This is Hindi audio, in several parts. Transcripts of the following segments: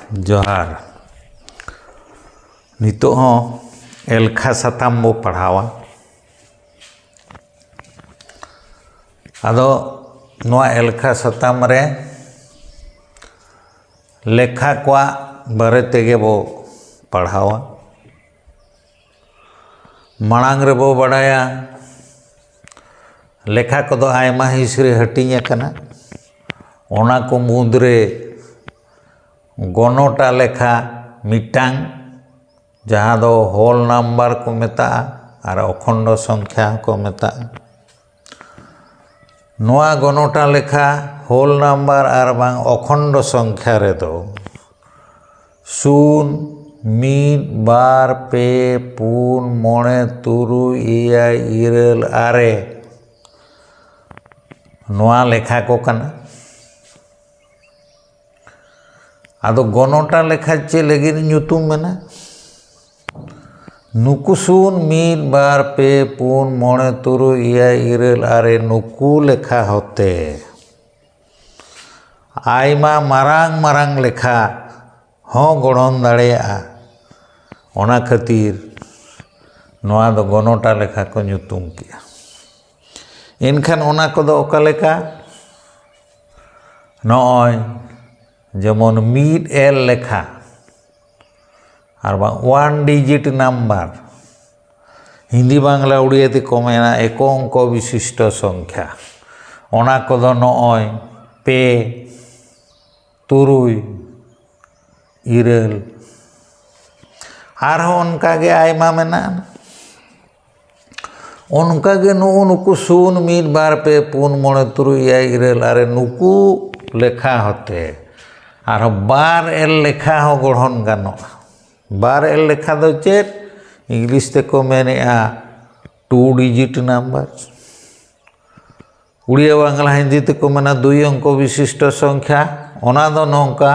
जोहार नितो एलखा साताम बो पढ़ावा आदो नोआ एलखा साताम रे लेखा कोआ बारे तेगे बो पढ़ावा मांग रे बो बड़ाया लेखा को दो आयमा हिस्से हटिंग कना ओना को मुद्रे गनोटा लेखा मिटांग जहाँ दो होल नंबर को मेता और अखंड संख्या को मेता नोआ गनोटा लेखा होल नंबर और बांग अखंड संख्या रे दो शून मीद बार पे पून मोणे तुरुई इयाय इरेल आरे नोआ लेखा को कना आदो गनोटा लेखा चे लगे नुतुम मेना नुकु शून मीद बार पे पून मोणे तुरुई इयाय इरेल आरे नुकु लेखा होते आयमा मारांग मारांग लेखा हों गणन दाड़ेया ओना खातिर नोआ दो गनोटा लेखा को नुतुम किया इनखान ओना को दो ओका लेखा नॉय जेमन मीड एल लेखा और one digit number Hindi Bangla Odia ती को मेना एको अंक विशिष्ट संख्या ओना को दो नॉय पे तुरुई इरेल आरहों उनका गे आयमा मेना उनका गे नुकु शून मीद बार पे पून मोणे तुरुई इयाय इरेल आरे नुकु लेखा होते और बार एल लेखा हो गढ़न गानो बार एल लेखा दो चेत इंग्लिश ते को मेने two digit number Odia Bangla Hindi ते को मेना दुई अंक विशिष्ट संख्या ओना दो नौका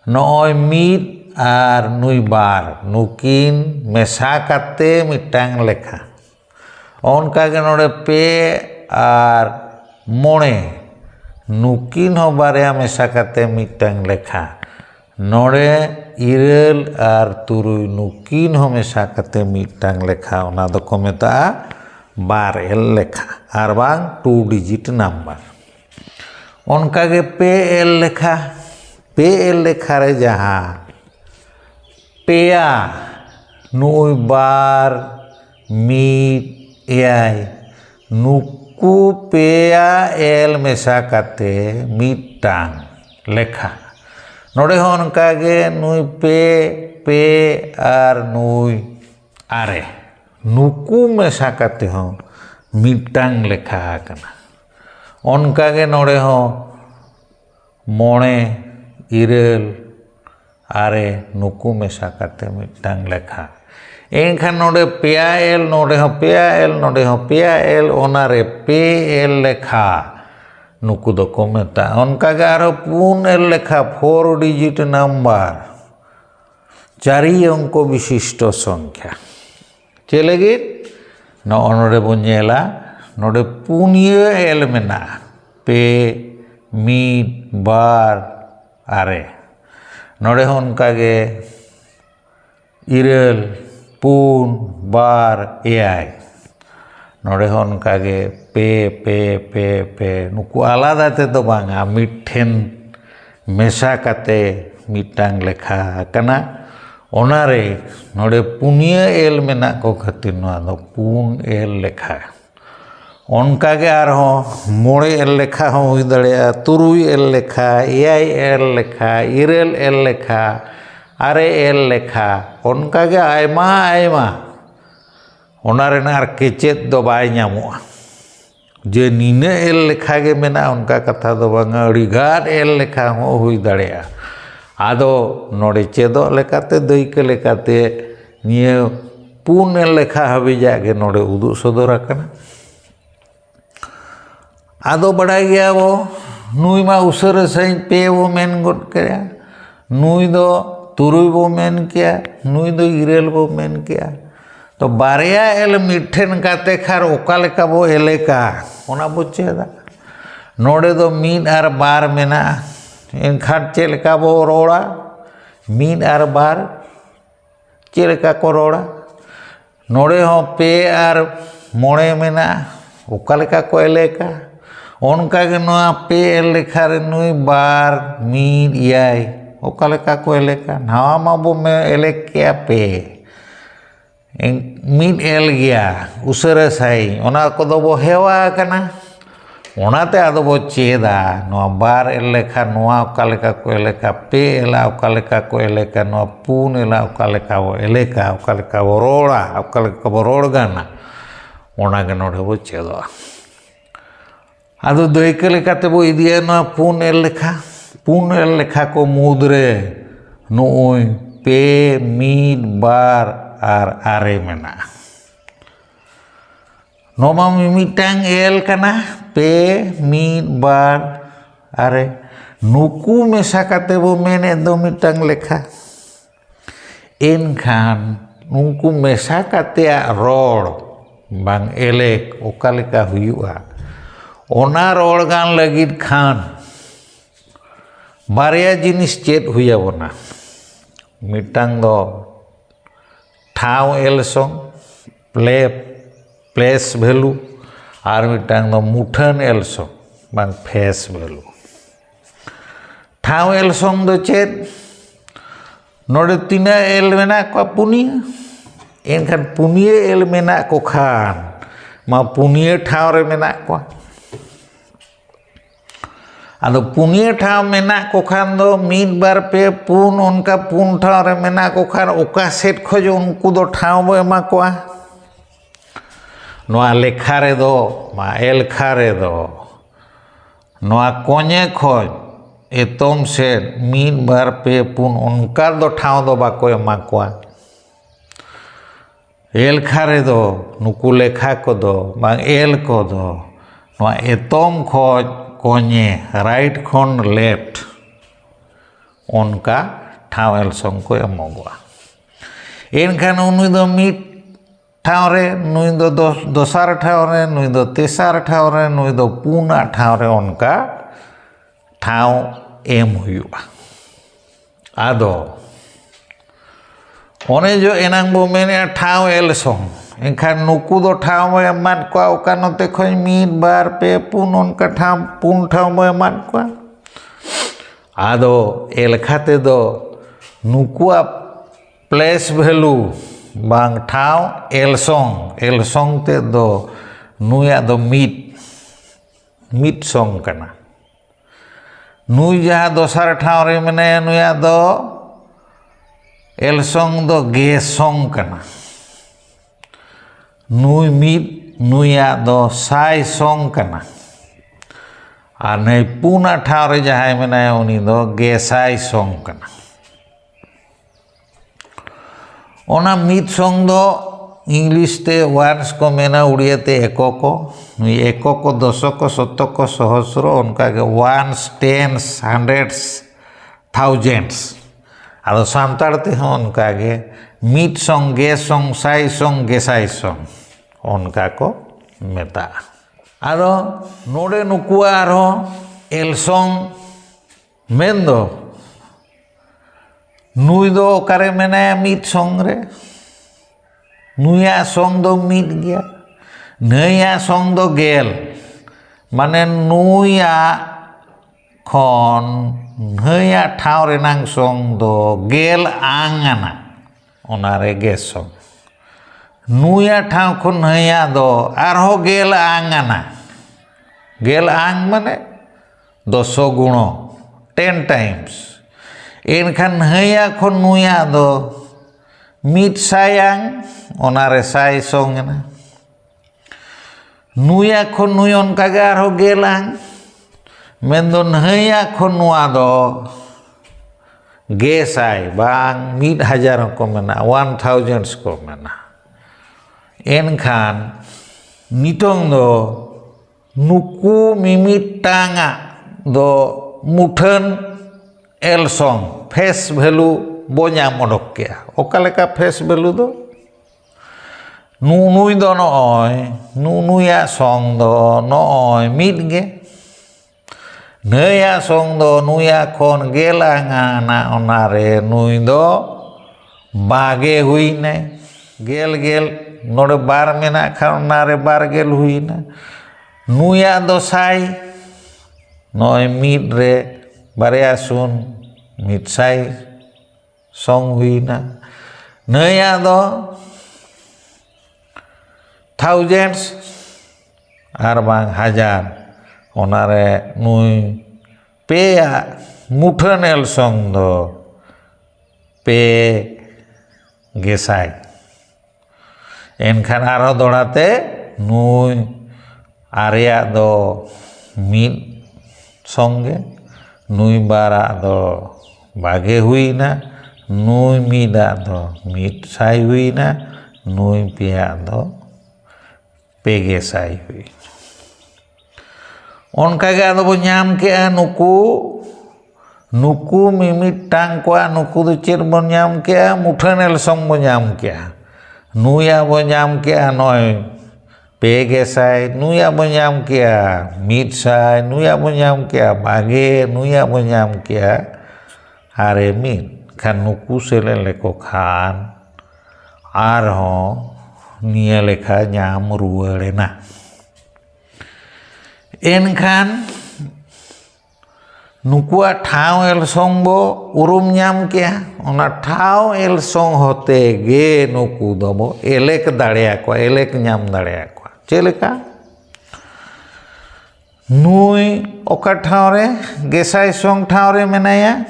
नॉय मीद और नुई बार नुकिन मेसा काते मिटांग लेखा उनका के नोड़े पे और मोणे नुकिन हो बारे मेसा काते मिटांग लेखा नोड़े इरेल और तुरुई नुकिन हो मेसा काते मिटांग लेखा ओना दो को मेता बार एल लेखा और बांग टू डिजिट नंबर उनका के पे एल लेखा रे जहाँ पेया नुई बार मीद एयाय नुकु पेया एल मेसा काते मिटांग लेखा नोड़े हो उनका गे नुई पे और नुई आरे नुकु मेसा काते हो मिटांग लेखा कना उनका गे नोड़े हो मोणे इरेल आरे नुकु मेसा काते मिटांग लेखा एनखान नोड़े पेया एल नोड़े हो पेया एल नोड़े हो पेया एल ओनारे पे एल लेखा नुकु दो को मेता उनका गे आरो पून एल लेखा फोर डिजिट नंबर चारि अंक विशिष्ट संख्या चे लगे नोड़े बोला नोड़े पुनिया एल मेना पे मीद बार आरे नोड़े हो उनका गे इरेल पून बार एयाय नोड़े हो उनका गे पे नुकु आलादा ते तो बांगा मिठेन मेसा काते मिटांग लेखा कना ओनारे नोड़े पुनिया एल मेना को खातिर नोआ दो पून एल लेखा उनका गे आरहों मोड़े एल लेखा हो हुई दाड़ेया तुरुई एल लेखा एयाय एल लेखा इरेल एल लेखा आरे एल लेखा उनका गे आयमा आयमा ओनारे ना आर केचेत दो बाय न्यामोआ जे नीने एल लेखा गे मेना उनका कथा दो बांगा अड़ीगार एल लेखा हो हुई दाड़ेया आदो नोड़े चेदो लेकाते दैके लेकाते निये पून एल लेखा हबीजा गे नोड़े उदु सदर आकना आदो बड़ाई गया वो नुई मा उसरे सही पे वो मेन गोट किया नुई दो तुरुई बो मेन किया नुई दो इरेल बो मेन किया तो बारिया एल मिठेन काते खार ओका लेका बो एलेका ओना बो चेदा नोड़े दो मीद और बार मेना एनखान चेलका बो रोड़ा मीड आर बार चेक लेका को रोड़ा नोड़े हो पे आर मोड़े मेना ओका लेका को एलेका ओनका के नोआ पे लेखा रे नुई बार मीड याय ओका लेका को एलेका नावा माबो में एलेका पे मीड एल गया उसरे साई ओना को दो बो हेवा कना ओनाते आदो बो चेदा नोआ बार एल लेखा नोआ ओका लेका को एलेका पे एला ओका लेका को एलेका नोआ पून एला ओका लेका वो रोड़ा ओका लेका बो रोड़ गाना ओना के नोड़े बो चेदो आदो दोइके लेकाते बो इदिया नोआ पून एल लेखा को मुद्रे नोई पे मीड बार आर आरे मेना नोमा मिमिटांग एल कना पे मीड बार आरे नुकु मेसा काते बो मेने दो मिटांग लेखा एनखान नुकु मेसा काते रोड़ बांग एलेक ओका लेका हुयुआ ओना रोड़ गान लगिद खान बारिया जिनिस चेत हुया बोना मिटांग दो ठाव एलसों प्लेस वैल्यू और मिटांग दो मुठन एलसों बांग फेस वैल्यू ठाव एलसों दो चेत नोड़े तीना एल मेना को पुनिया एनखान पुनिया एल मेना को खान मा पुनिया ठाव रे मेना को आदो पुनिया ठाव मेना को खान दो मीड बार पे पुन उनका पुन ठाव रे मेना को खान ओका सेट खोज उनको दो ठाव बो एमा कोआ नोआ लेखा रे दो मा एल खारे दो नोआ कोने खोज एतोम से मीड बार पे पुन उनका दो ठाव दो बाको एमा कोआ एल खारे दो नुकु लेखा को दो बांग एल को दो नोआ एतोम खोज कोने राइट खन लेफ्ट उनका ठाव एलसों को एमोगवा एनखान उनुई दो मीड ठाव रे नुई दो दोसार ठाव रे नुई दो तेसार ठाव रे नुई दो पुना ठाव रे उनका ठाव एम हुआ आदो ओने जो एनांग बो मेने ठाव एलसों एनखान नुकु दो ठाव बो एमाद को ओका नते खोज मीड बार पे पुन उनका ठाव पुन ठाव बो एमाद को आदो एलखाते दो नुकुआ प्लेस वैल्यू बांग ठाव एलसों ते दो नुया दो मीड सोंग कना नुई जहाँ दोसार ठाव रे मेने नुया दो एलसों दो गेसों कना नुई मीड नुया दो साई सोंग कना और नहीं पुना ठाव रे जहाँ मेना उनी दो गेसाई सोंग कना ओना मीड सोंग दो इंग्लिश ते वान्स को मेना उड़िया ते एको को दसो को सत्तो को सहस्रो उनका के वान्स टेन्स हंड्रेड्स थाउजेंड्स आदो सांताड़ ते हों उनका के मीड सोंग गे सोंग साई सोंग गेसाई सोंग उनका को मेता आदो नोड़े नुकुआ आरो एल सोंग मेन दो नुई दो ओकारे मेनाया मीड सोंग रे नुया सोंग दो मीड गया नया सोंग दो गेल माने नुया खन नया ठाव रेनांग सोंग दो गेल आंगाना ओनारे गे सोंग नुया ठाव खन नया दो आरहो गेल आंगाना गेल आंग माने 200 गुणो 10 टाइम्स एनखान नया खन नुया दो मीड सायांग ओनारे साई सोंग ना नुया खन नुय उनका गे आरहो गेलांग मेंदो नया खन नुआ दो गेसाई बांग 1000 को मेना 1000 को मेना एनखान नितोंग दो नुकु मिमिटांगा दो मुठन एलसोंग फेस वैल्यू बोझा मोडक के ओका लेका फेस वैल्यू दो नुई दो नय नुया सोंग दो नय मीड गे naya song do nuya khon gelangana onare nui do bage huine gel node bar mena khan onare bargel huina nuya do sai noy mid re barya sun mid sai song huina naya do thousands ar bang hajar onare nui peya muthanel song do pe gesai enkhan aro dorate nui areya do mid songe nui bara do bage huina nui mida do mid sai huina nui peya do pe gesai huina onka ge ado bo nyam kea nuku mimitang kwa nuku do cher bon nyam kea muthanel song bo nyam kea nuya bo nyam kea noy pe gesai nuya bo nyam kea mid sai nuya bo nyam kea bage nuya bo nyam kea are mid khan nuku sele leko khan arho niya lekha nyam ruwarena enkhan nukuwa thau el song bo urum nyam kea ona thau el song hote ge nuku do bo elek dareya kwa elek nyam dareya kwa cheleka nui oka thau re gesai song thau re menaya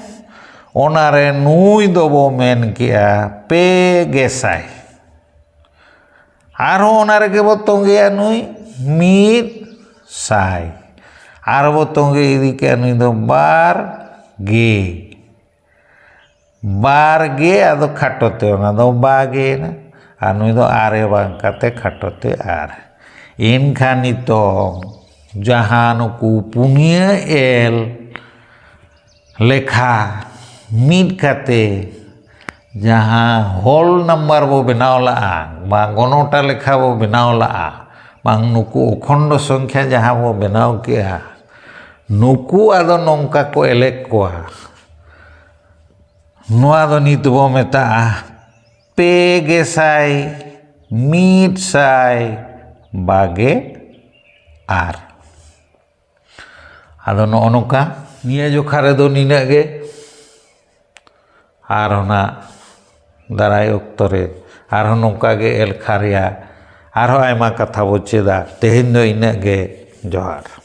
onare nui do bo men kea pe gesai arho onare ge bo tongeya nui mid sai arbo tonge idike nui do bar ge ado khatote ona do bage na anui do are bang kate khatote are enkhan nitong jahan nuku punia el lekha mid kate jahan whole number bo benaw la'a ba gonota lekha bo benaw la'a bang nuku okhondo songkha jaha bo benaw kea nuku ado nongka ko elek koa noa do nit bo meta'a pe gesai mid sai bage ar ado no onoka niya jokha re do nina ge ar ona darai okto re ar nongka ge el kharya arho aima katha bo cheda teheny do ina ge johar।